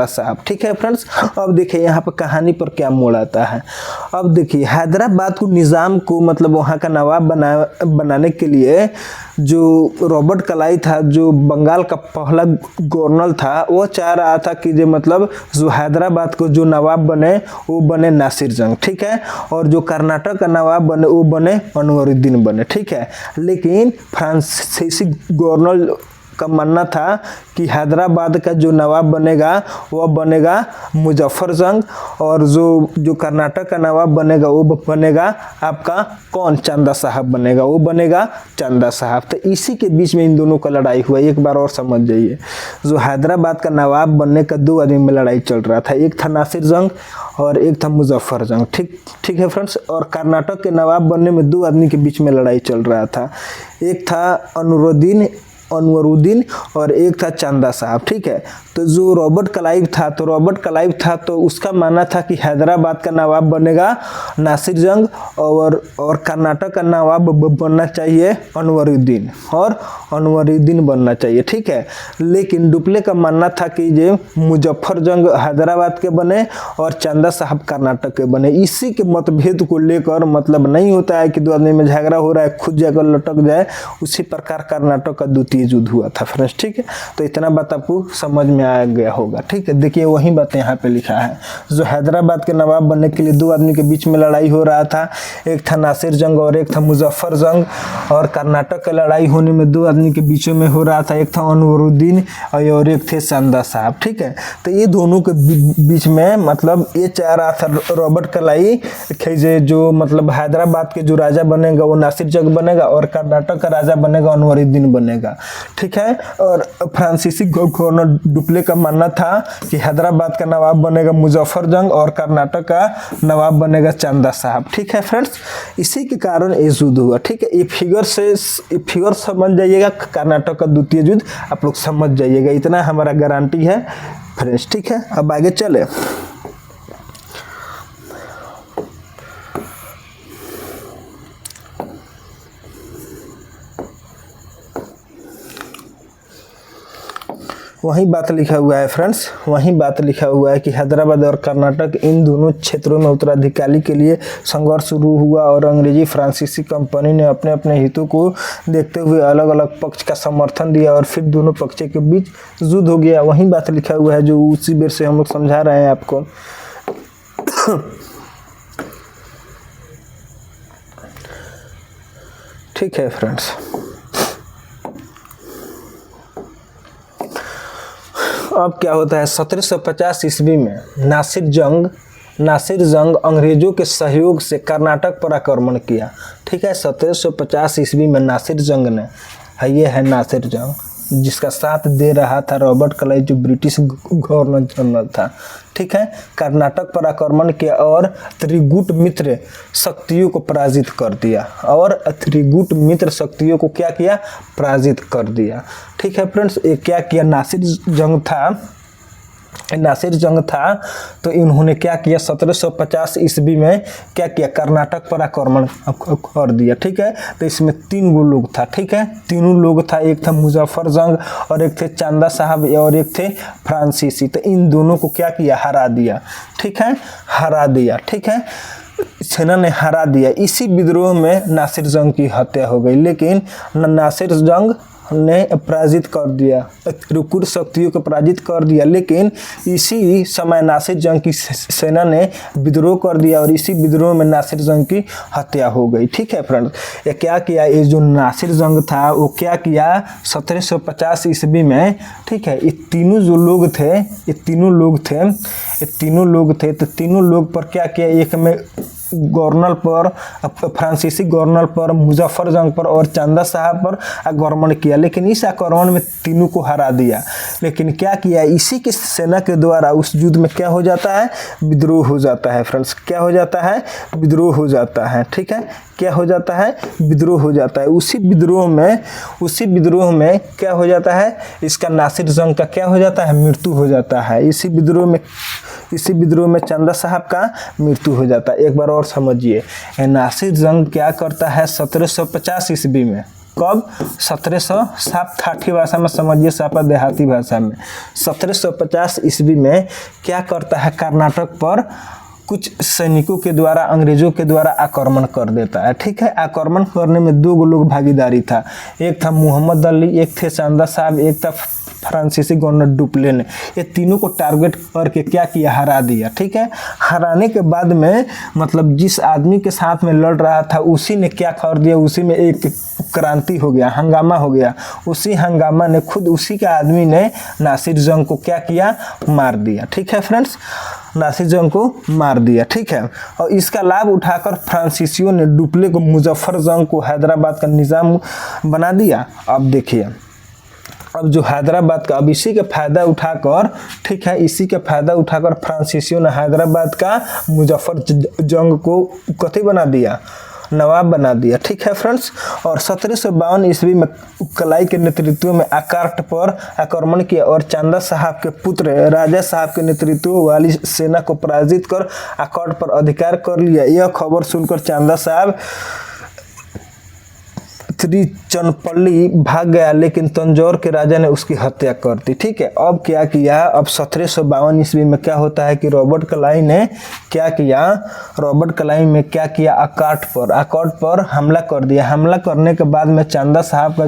साहब, ठीक है फ्रेंड्स। अब देखिए यहाँ पर कहानी पर क्या मोड़ आता है। अब देखिए हैदराबाद को निज़ाम को मतलब वहाँ का नवाब बनाने के लिए जो रॉबर्ट क्लाइव था, जो बंगाल का पहला गवर्नर था, वो चाह रहा था कि जो हैदराबाद को जो नवाब बने वो बने नासिर जंग। ठीक है, और जो कर्नाटक का नवाब बने वो बने अनवरुद्दीन बने। ठीक है, लेकिन फ्रांसीसी गवर्नर का मानना था कि हैदराबाद का जो नवाब बनेगा वह बनेगा मुजफ्फर जंग और जो कर्नाटक का नवाब बनेगा वो बनेगा आपका कौन, चंदा साहब बनेगा, वो बनेगा चंदा साहब। तो इसी के बीच में इन दोनों का लड़ाई हुआ। एक बार और समझ जाइए, जो हैदराबाद का नवाब बनने का दो आदमी में लड़ाई चल रहा था, एक था नासिर जंग और एक था मुजफ्फर जंग। ठीक है फ्रेंड्स। और कर्नाटक के नवाब बनने में दो आदमी के बीच में लड़ाई चल रहा था, एक था अनवरुद्दीन और एक था चंदा साहब। ठीक है, तो जो रॉबर्ट क्लाइव था तो उसका मानना था कि हैदराबाद का नवाब बनेगा नासिर जंग और कर्नाटक का नवाब बनना चाहिए अनवरुद्दीन बनना चाहिए। ठीक है, लेकिन डुप्ले का मानना था कि ये मुजफ्फर जंग हैदराबाद के बने और चंदा साहब कर्नाटक के बने। इसी के मतभेद को लेकर नहीं होता है कि दो आदमी में झगड़ा हो रहा है खुद जाकर लटक जाए, उसी प्रकार कर्नाटक का द्वितीय द्वितीय युद्ध हुआ था फ्रेंड्स। ठीक है, तो इतना बात आपको समझ में आ गया होगा। ठीक है, देखिए वही बात यहाँ पे लिखा है, जो हैदराबाद के नवाब बनने के लिए दो आदमी के बीच में लड़ाई हो रहा था, एक था नासिर जंग और एक था मुजफ्फर जंग। और कर्नाटक की लड़ाई होने में दो आदमी के बीच में हो रहा था, एक था अनवरुद्दीन और एक थे चंदा साहब। ठीक है, तो ये दोनों के बीच में मतलब ये चाह रहा था रॉबर्ट क्लाई जो मतलब हैदराबाद के जो राजा बनेगा वो नासिर जंग बनेगा और कर्नाटक का राजा बनेगा अनवरुद्दीन बनेगा। ठीक है, और फ्रांसीसी गवर्नर डुप्ले का मानना था कि हैदराबाद का नवाब बनेगा मुजफ्फर जंग और कर्नाटक का नवाब बनेगा चंदा साहब। ठीक है फ्रेंड्स, इसी के कारण ये युद्ध हुआ। ठीक है, ये फिगर समझ जाइएगा, कर्नाटक का द्वितीय युद्ध आप लोग समझ जाइएगा, इतना हमारा गारंटी है फ्रेंड्स। ठीक है, अब आगे चले। वही बात लिखा हुआ है फ्रेंड्स, वही बात लिखा हुआ है कि हैदराबाद और कर्नाटक इन दोनों क्षेत्रों में उत्तराधिकारी के लिए संघर्ष शुरू हुआ और अंग्रेजी फ्रांसीसी कंपनी ने अपने अपने हितों को देखते हुए अलग अलग पक्ष का समर्थन दिया और फिर दोनों पक्षों के बीच युद्ध हो गया। वही बात लिखा हुआ है जो उसी बेर से हम लोग समझा रहे हैं आपको। ठीक है फ्रेंड्स, अब क्या होता है 1750 ईस्वी में नासिर जंग अंग्रेजों के सहयोग से कर्नाटक पर आक्रमण किया। ठीक है, 1750 ईस्वी में नासिर जंग ने, ये है नासिर जंग जिसका साथ दे रहा था रॉबर्ट क्लाई जो ब्रिटिश गवर्नर जनरल था। ठीक है, कर्नाटक पर आक्रमण किया और त्रिगुट मित्र शक्तियों को पराजित कर दिया क्या किया, पराजित कर दिया। ठीक है फ्रेंड्स, ये क्या किया, नासिर जंग था तो इन्होंने क्या किया 1750 ईस्वी में क्या किया, कर्नाटक पर आक्रमण कर दिया। ठीक है, तो इसमें 3 गो लोग था। ठीक है, तीनों लोग था, एक था मुजफ्फर जंग और एक थे चंदा साहब और एक थे फ्रांसीसी। तो इन दोनों को क्या किया, हरा दिया। ठीक है, हरा दिया। ठीक है, सेना ने हरा दिया। इसी विद्रोह में नासिर जंग की हत्या हो गई, लेकिन नासिर जंग ने पराजित कर दिया, त्रिगुट शक्तियों को पराजित कर दिया, लेकिन इसी समय नासिर जंग की सेना ने विद्रोह कर दिया और इसी विद्रोह में नासिर जंग की हत्या हो गई। ठीक है फ्रेंड्स, ये क्या किया, ये जो नासिर जंग था वो क्या किया 1750 ईस्वी में। ठीक है, ये तीनों लोग थे तो तीनों लोग पर क्या किया, एक में गवर्नर पर, फ्रांसीसी गवर्नर पर, मुजफ्फर जंग पर और चंदा साहब पर आक्रमण किया, लेकिन इस आक्रमण में तीनों को हरा दिया। लेकिन क्या किया, इसी की सेना के द्वारा उस युद्ध में क्या हो जाता है, विद्रोह हो जाता है फ्रेंड्स। क्या हो जाता है, विद्रोह हो जाता है। ठीक है, क्या हो जाता है, विद्रोह हो जाता है। उसी विद्रोह में क्या हो जाता है, इसका नासिर जंग का क्या हो जाता है, मृत्यु हो जाता है। इसी विद्रोह में चंदा साहब का मृत्यु हो जाता है। एक बार और समझिए, नासिर जंग क्या करता है 1750 ईस्वी में, कब 1700 साफ ठाठी भाषा में समझिए, सापा देहाती भाषा में 1750 ईस्वी में क्या करता है, कर्नाटक पर कुछ सैनिकों के द्वारा, अंग्रेजों के द्वारा आक्रमण कर देता है। ठीक है, आक्रमण करने में 2 लोग भागीदारी था, एक था मोहम्मद अली, एक थे चंदा साहब, एक था फ्रांसीसी गवर्नर डुप्ले ने। ये तीनों को टारगेट करके क्या किया, हरा दिया। ठीक है, हराने के बाद में मतलब जिस आदमी के साथ में लड़ रहा था उसी ने क्या कर दिया, उसी में एक क्रांति हो गया, हंगामा हो गया। उसी हंगामा ने खुद उसी के आदमी ने नासिर जंग को क्या किया, मार दिया। ठीक है फ्रेंड्स, नासिर जंग को मार दिया। ठीक है, और इसका लाभ उठाकर फ्रांसीसियों ने डुप्ले को, मुजफ्फर जंग को हैदराबाद का निजाम बना दिया। अब देखिए, अब जो हैदराबाद का, अब इसी का फायदा उठाकर, ठीक है, इसी का फायदा उठाकर फ्रांसीसियों ने हैदराबाद का मुजफ्फर जंग को कथी बना दिया, नवाब बना दिया। ठीक है फ्रेंड्स, और 1752 ईस्वी में क्लाई के नेतृत्व में आकाट पर आक्रमण किया और चंदा साहब के पुत्र राजा साहब के नेतृत्व वाली सेना को पराजित कर आकाट पर अधिकार कर लिया। यह खबर सुनकर चंदा साहब तिरुचिरापल्ली भाग गया, लेकिन तंजौर के राजा ने उसकी हत्या कर दी। ठीक है, अब क्या किया, अब 1752 ईस्वी में क्या होता है कि रॉबर्ट क्लाइव ने क्या किया, अकाट पर हमला कर दिया। हमला करने के बाद में चंदा साहब का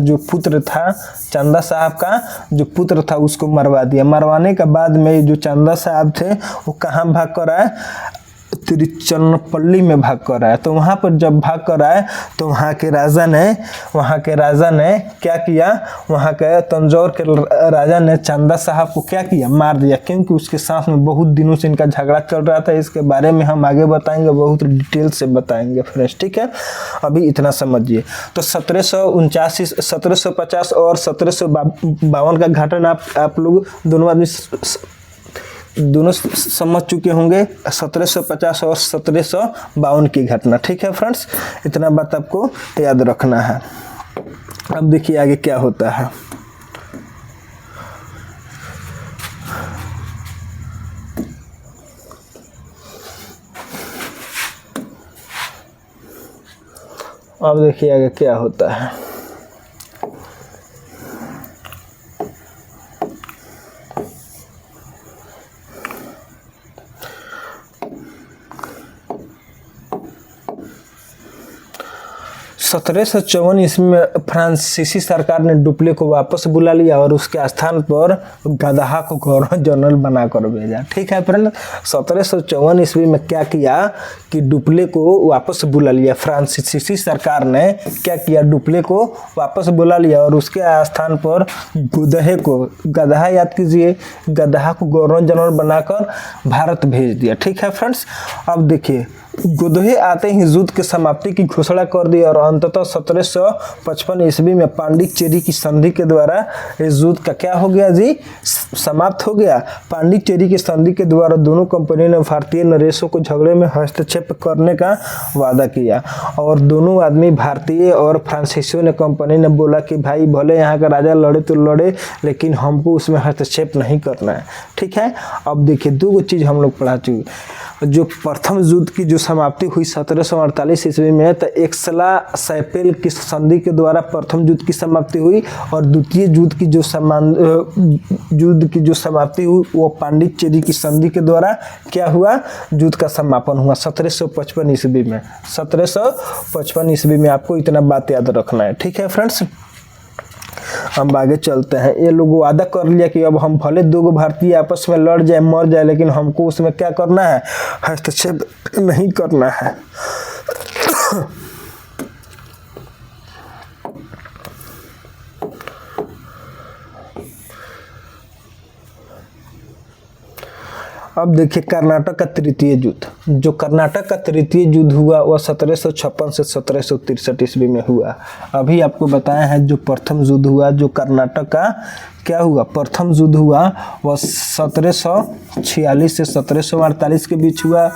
जो पुत्र था उसको मरवा दिया। मरवाने के बाद में जो चंदा साहब थे वो कहाँ भाग कर आए, तिरुचिरापल्ली में भाग कर आए। तो वहाँ पर जब भाग कर आए तो वहाँ के राजा ने क्या किया, वहाँ के तंजौर के राजा ने चंदा साहब को क्या किया, मार दिया, क्योंकि उसके साथ में बहुत दिनों से इनका झगड़ा चल रहा था। इसके बारे में हम आगे बताएंगे, बहुत डिटेल से बताएंगे फ्रेंड्स। ठीक है, अभी इतना समझिए। तो 1749, 1750 और 1752 का घटना आप लोग दोनों समझ चुके होंगे, 1750 और 1752 की घटना। ठीक है फ्रेंड्स, इतना बात आपको याद रखना है। अब देखिए आगे क्या होता है। अब देखिए आगे क्या होता है। सत्रह सौ 1754 ईस्वी में फ्रांसीसी सरकार ने डुप्ले को वापस बुला लिया और उसके स्थान पर गदहा को गवर्नर जनरल बनाकर भेजा। ठीक है फ्रेंड, 1754 ईस्वी में क्या किया कि डुप्ले को वापस बुला लिया। फ्रांसीसी सरकार ने क्या किया, डुप्ले को वापस बुला लिया और उसके स्थान पर गदहा याद कीजिए, गदहा को गवर्नर जनरल बनाकर भारत भेज दिया। ठीक है फ्रेंड्स, अब देखिए गोदहे आते ही युद्ध की समाप्ति की घोषणा कर दी और अंततः 1755 ईस्वी में पांडिचेरी की संधि के द्वारा इस युद्ध का क्या हो गया जी, समाप्त हो गया। पांडिचेरी की संधि के द्वारा दोनों कंपनियों ने भारतीय नरेशों को झगड़े में हस्तक्षेप करने का वादा किया और दोनों आदमी, भारतीय और फ्रांसीसियों ने, कंपनी ने बोला कि भाई भले यहाँ का राजा लड़े तो लड़े, लेकिन हमको उसमें हस्तक्षेप नहीं करना है। ठीक है, अब देखिए दो चीज़ हम लोग पढ़ा चुके। जो प्रथम युद्ध की जो समाप्ति हुई 1748 ईस्वी में, तो एक्सला-सैपेल की संधि के द्वारा प्रथम युद्ध की समाप्ति हुई और द्वितीय युद्ध की जो समाप्ति हुई वो पांडिचेरी की संधि के द्वारा क्या हुआ, युद्ध का समापन हुआ 1755 ईस्वी में। 1755 ईस्वी में आपको इतना बात याद रखना है। ठीक है फ्रेंड्स, हम आगे चलते हैं। ये लोग वादा कर लिया कि अब हम भले दो भारतीय आपस में लड़ जाए, मर जाए, लेकिन हमको उसमें क्या करना है, हस्तक्षेप नहीं करना है। अब देखिए कर्नाटक का तृतीय युद्ध। जो कर्नाटक का तृतीय युद्ध हुआ वह 1756 से 1763 ईस्वी में हुआ। अभी आपको बताया है जो प्रथम युद्ध हुआ, जो कर्नाटक का क्या हुआ, प्रथम युद्ध हुआ वह 1746 से 1748 के बीच हुआ।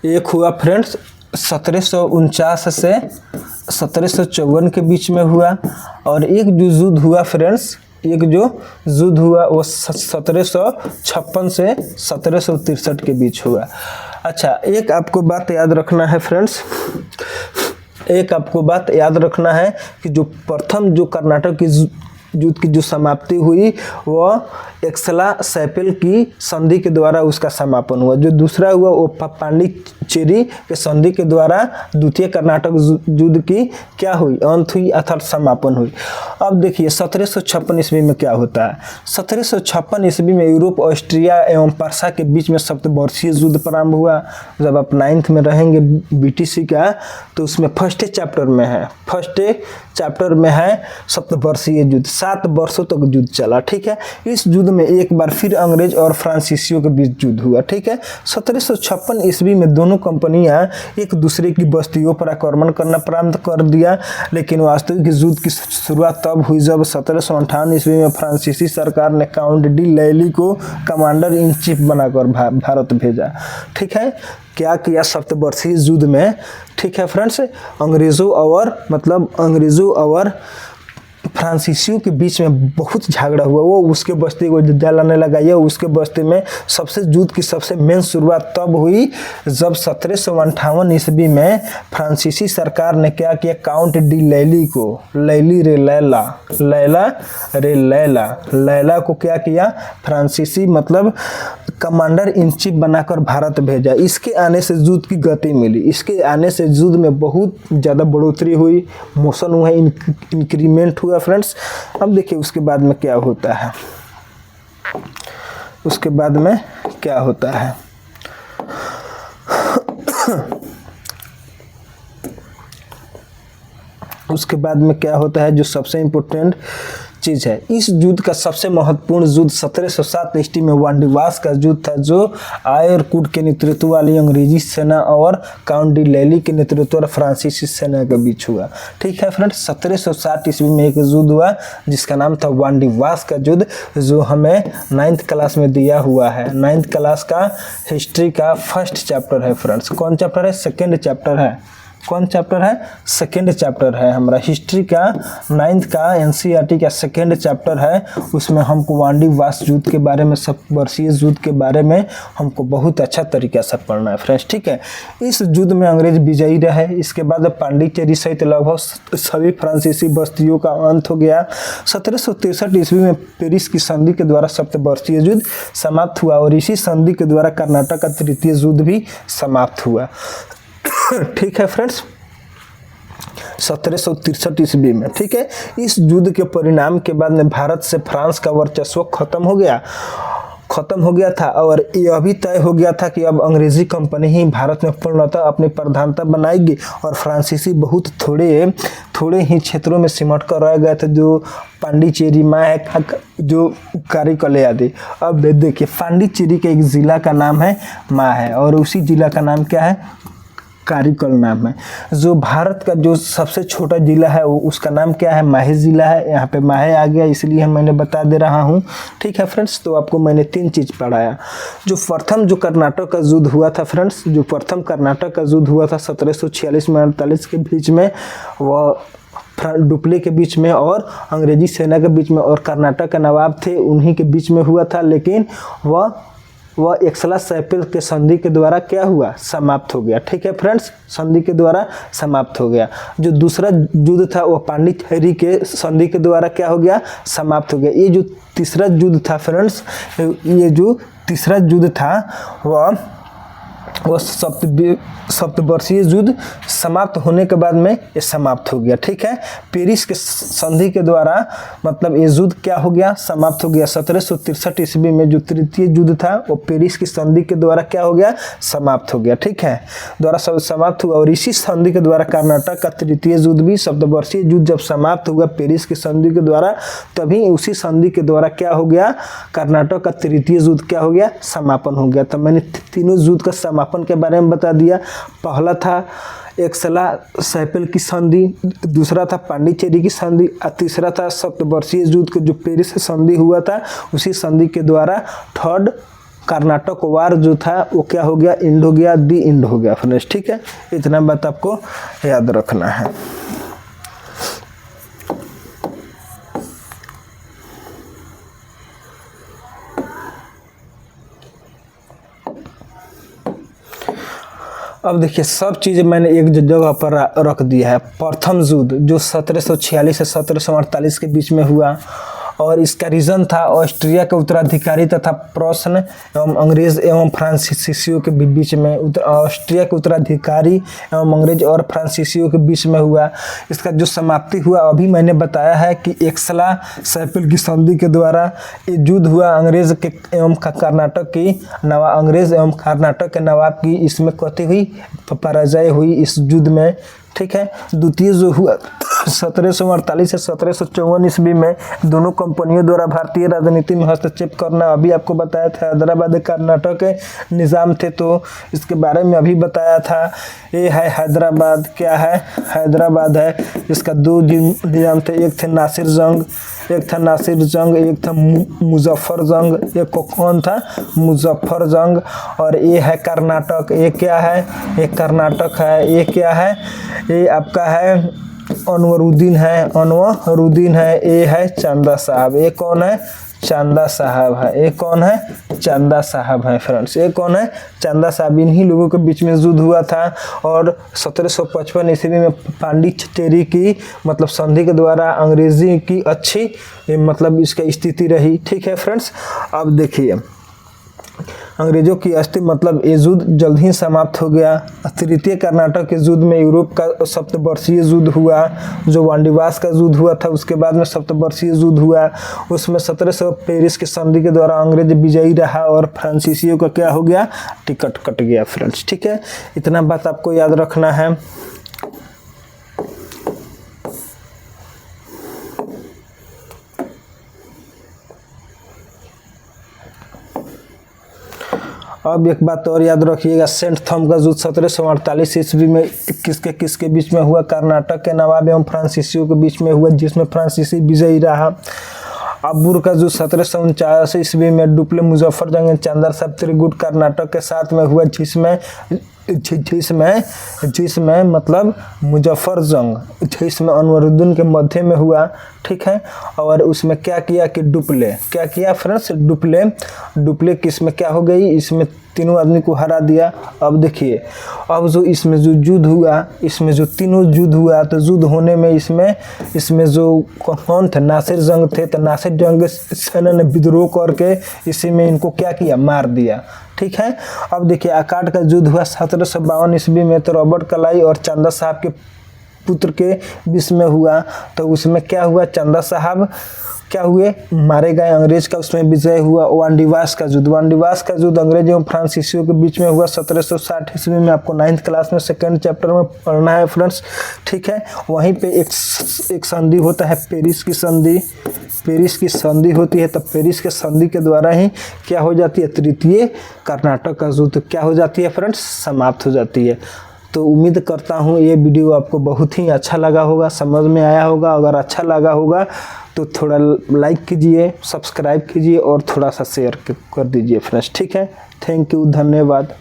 एक हुआ फ्रेंड्स 1749 से 1754 के बीच में हुआ और एक जो युद्ध हुआ फ्रेंड्स, एक जो युद्ध हुआ वो 1756 से 1763 के बीच हुआ। अच्छा, एक आपको बात याद रखना है फ्रेंड्स, एक आपको बात याद रखना है कि जो प्रथम जो कर्नाटक की युद्ध की जो समाप्ति हुई वह एक्सला-सैपेल की संधि के द्वारा उसका समापन हुआ। जो दूसरा हुआ वो पांडिचेरी के संधि के द्वारा द्वितीय कर्नाटक युद्ध की क्या हुई, अंत हुई अर्थात समापन हुई। अब देखिए 1756 ईस्वी में क्या होता है। 1756 ईस्वी में यूरोप, ऑस्ट्रिया एवं पर्सा के बीच में सप्तवर्षीय युद्ध प्रारंभ हुआ। जब आप 9th में रहेंगे बीटीसी का तो उसमें फर्स्ट चैप्टर में है सप्तवर्षीय युद्ध। 7 वर्षों तक युद्ध चला। ठीक है, इस युद्ध में एक बार फिर अंग्रेज और फ्रांसीसियों के बीच युद्ध हुआ। ठीक है, 1756 ईस्वी में दोनों कंपनियां एक दूसरे की बस्तियों पर आक्रमण करना प्रारंभ कर दिया, लेकिन वास्तविक युद्ध की शुरुआत तब हुई जब 1758 ईस्वी में फ्रांसीसी सरकार ने काउंट डी लैली को कमांडर इन चीफ बनाकर भारत भेजा। ठीक है, क्या किया सप्तवर्षीय युद्ध में। ठीक है फ्रेंड्स, अंग्रेजों और फ्रांसीसियों के बीच में बहुत झगड़ा हुआ, वो उसके बस्ती को जलाने लगा, ये उसके बस्ती में सबसे युद्ध की सबसे मेन शुरुआत तब हुई जब 1758 ईस्वी में फ्रांसीसी सरकार ने क्या किया, काउंट डी लैली को, लैली रे लैला, लैला रे लैला, लैला को क्या किया, फ्रांसीसी मतलब कमांडर इन चीफ बनाकर भारत भेजा। इसके आने से युद्ध की गति मिली, इसके आने से युद्ध में बहुत ज़्यादा बढ़ोतरी हुई, मोशन हुआ, इंक्रीमेंट हुआ फ्रेंड्स। अब देखिए उसके बाद में क्या होता है, उसके बाद में क्या होता है। उसके बाद में क्या होता है, जो सबसे इम्पोर्टेंट चीज़ है, इस युद्ध का सबसे महत्वपूर्ण युद्ध 1707 ईस्वी में वांडीवास का युद्ध था, जो आयरकुट के नेतृत्व वाली अंग्रेजी सेना और काउंट डी लैली के नेतृत्व वाली फ्रांसीसी सेना के बीच हुआ। ठीक है फ्रेंड्स, 1707 ईस्वी में एक युद्ध हुआ जिसका नाम था वांडीवास का युद्ध, जो हमें 9th क्लास में दिया हुआ है। 9th क्लास का हिस्ट्री का फर्स्ट चैप्टर है फ्रेंड्स। कौन चैप्टर है, सेकेंड चैप्टर है। कौन चैप्टर है, सेकेंड चैप्टर है हमारा हिस्ट्री का 9th का एनसीईआरटी का सेकेंड चैप्टर है। उसमें हमको वांडीवास युद्ध के बारे में, सप्तवर्षीय युद्ध के बारे में हमको बहुत अच्छा तरीके से पढ़ना है फ्रेंड्स। ठीक है, इस युद्ध में अंग्रेज विजयी रहे। इसके बाद पांडिचेरी सहित लगभग सभी फ्रांसीसी बस्तियों का अंत हो गया। 1763 ईस्वी में पेरिस की संधि के द्वारा सप्तवर्षीय युद्ध समाप्त हुआ और इसी संधि के द्वारा कर्नाटक का तृतीय युद्ध भी समाप्त हुआ। ठीक है फ्रेंड्स, 1763 ईस्वी में। ठीक है, इस युद्ध के परिणाम के बाद में भारत से फ्रांस का वर्चस्व खत्म हो गया था और यह भी तय हो गया था कि अब अंग्रेजी कंपनी ही भारत में पूर्णतः अपनी प्रधानता बनाएगी और फ्रांसीसी बहुत थोड़े ही क्षेत्रों में सिमट कर रह गए थे, जो पांडिचेरी में जो कारिकल आदि। अब देखिए, पांडिचेरी के एक जिला का नाम है माह है और उसी जिला का नाम क्या है, कारिकल नाम है। जो भारत का जो सबसे छोटा जिला है वो उसका नाम क्या है, माहे जिला है। यहाँ पे माहे आ गया, इसलिए मैंने बता दे रहा हूँ। ठीक है फ्रेंड्स, तो आपको मैंने 3 चीज़ पढ़ाया। जो प्रथम जो कर्नाटक का युद्ध हुआ था फ्रेंड्स, जो प्रथम कर्नाटक का युद्ध हुआ था 1746 में 48 के बीच में, वह डुप्ले के बीच में और अंग्रेजी सेना के बीच में और कर्नाटक के नवाब थे उन्हीं के बीच में हुआ था, लेकिन वह एक्सला सैपिल के संधि के द्वारा क्या हुआ, समाप्त हो गया। ठीक है फ्रेंड्स, संधि के द्वारा समाप्त हो गया। जो दूसरा युद्ध था वह पांडिचेरी के संधि के द्वारा क्या हो गया, समाप्त हो गया। ये जो तीसरा युद्ध था फ्रेंड्स, ये जो तीसरा युद्ध था वह सप्तवर्षीय युद्ध समाप्त होने के बाद में ये समाप्त हो गया। ठीक है, पेरिस के संधि के द्वारा मतलब ये युद्ध क्या हो गया, समाप्त हो गया। 1763 ईस्वी में जो तृतीय युद्ध था वो पेरिस की संधि के द्वारा क्या हो गया, समाप्त हो गया। ठीक है, द्वारा समाप्त हुआ और इसी संधि के द्वारा कर्नाटक का तृतीय युद्ध भी, सप्तवर्षीय युद्ध जब समाप्त हुआ पेरिस की संधि के द्वारा, तभी उसी संधि के द्वारा क्या हो गया, कर्नाटक का तृतीय युद्ध क्या हो गया, समापन हो गया। तो मैंने तीनों युद्ध का समापन के बारे में बता दिया। पहला था एक्सला सैपिल की संधि, दूसरा था पांडिचेरी की संधि और तीसरा था सप्तवर्षीय युद्ध के जो पेरिस से संधि हुआ था, उसी संधि के द्वारा थर्ड कर्नाटक वार जो था वो क्या हो गया, एंड हो गया, दी एंड हो गया फ्रेंड्स। ठीक है, इतना बात आपको याद रखना है। अब देखिए, सब चीज़ मैंने एक जगह पर रख दिया है। प्रथम युद्ध जो 1746 से 1748 के बीच में हुआ और इसका रीजन था ऑस्ट्रिया के उत्तराधिकारी तथा प्रश्न एवं अंग्रेज एवं फ्रांसीसियों के बीच में, ऑस्ट्रिया के उत्तराधिकारी एवं अंग्रेज और फ्रांसीसियों के बीच में हुआ। इसका जो समाप्ति हुआ अभी मैंने बताया है कि एक्सला सैपिल की संधि के द्वारा ये युद्ध हुआ अंग्रेज के एवं कर्नाटक की अंग्रेज एवं कर्नाटक के नवाब की इसमें कथी हुई, पराजय हुई इस युद्ध में। ठीक है, द्वितीय जो हुआ 1748 से 1754 ईस्वी में दोनों कंपनियों द्वारा भारतीय राजनीति में हस्तक्षेप करना, अभी आपको बताया था। हैदराबाद कर्नाटक के निज़ाम थे तो इसके बारे में अभी बताया था। ये है हैदराबाद, क्या है, हैदराबाद है। इसका 2 निज़ाम थे, एक थे नासिर जंग, एक था मुजफ्फर जंग। एक कौन था, मुजफ्फर जंग। और ये है कर्नाटक, ये क्या है, ये कर्नाटक है। ये क्या है, ये आपका है अनवरुद्दीन है, ए है चंदा साहब। ये कौन है? चंदा साहब है। ये कौन है? चंदा साहब है फ्रेंड्स। ये कौन है? चंदा साहब। इन्हीं लोगों के बीच में युद्ध हुआ था और 1755 ईस्वी में पांडिचेरी की मतलब संधि के द्वारा अंग्रेजी की अच्छी मतलब इसका स्थिति रही। ठीक है फ्रेंड्स, अब देखिए अंग्रेजों की अस्थिति मतलब ये युद्ध जल्द ही समाप्त हो गया। तृतीय कर्नाटक के युद्ध में यूरोप का सप्तवर्षीय युद्ध हुआ, जो वांडीवास का युद्ध हुआ था उसके बाद में सप्तवर्षीय युद्ध हुआ। उसमें 1700 पेरिस की संधि के द्वारा अंग्रेज विजयी रहा और फ्रांसीसियों का क्या हो गया? टिकट कट गया फ्रेंड्स। ठीक है, इतना बात आपको याद रखना है। अब एक बात और याद रखिएगा, सेंट थॉम का युद्ध 1748 ईस्वी में किसके बीच में हुआ? कर्नाटक के नवाब एवं फ्रांसीसियों के बीच में हुआ, जिसमें फ्रांसीसी विजयी रहा। अब्बूर का युद्ध 1749 ईस्वी में डुप्ले मुजफ्फर जंग चंदर साहब त्रिगुट कर्नाटक के साथ में हुआ, जिसमें मतलब मुजफ्फर जंग जिसमें अनवरुद्दीन के मध्य में हुआ। ठीक है, और उसमें क्या किया कि डुप्ले क्या किया फ्रेंड्स? डुप्ले किसमें क्या हो गई? इसमें तीनों आदमी को हरा दिया। अब देखिए, अब जो इसमें जो युद्ध हुआ, इसमें जो तीनों युद्ध हुआ, तो युद्ध होने में इसमें जो कौन थे? नासिर जंग थे। तो नासिर जंग सेना ने विद्रोह करके इसी में इनको क्या किया? मार दिया। ठीक है, अब देखिए अकाट का युद्ध हुआ 1752 ईस्वी में, तो रॉबर्ट क्लाइव और चंदा साहब के पुत्र के बीच में हुआ। तो उसमें क्या हुआ? चंदा साहब क्या हुए? मारे गए। अंग्रेज का उसमें विजय हुआ। वांडीवास का युद्ध अंग्रेज एवं फ्रांसीसियों के बीच में हुआ 1760 ईस्वी में। आपको 9th क्लास में 2nd चैप्टर में पढ़ना है फ्रेंड्स। ठीक है, वहीं पे एक संधि होता है, पेरिस की संधि होती है। तब पेरिस के संधि के द्वारा ही क्या हो जाती है? तृतीय कर्नाटक का युद्ध क्या हो जाती है फ्रेंड्स? समाप्त हो जाती है। तो उम्मीद करता हूँ ये वीडियो आपको बहुत ही अच्छा लगा होगा, समझ में आया होगा। अगर अच्छा लगा होगा तो थोड़ा लाइक कीजिए, सब्सक्राइब कीजिए और थोड़ा सा शेयर कर दीजिए फ्रेंड्स। ठीक है, थैंक यू, धन्यवाद।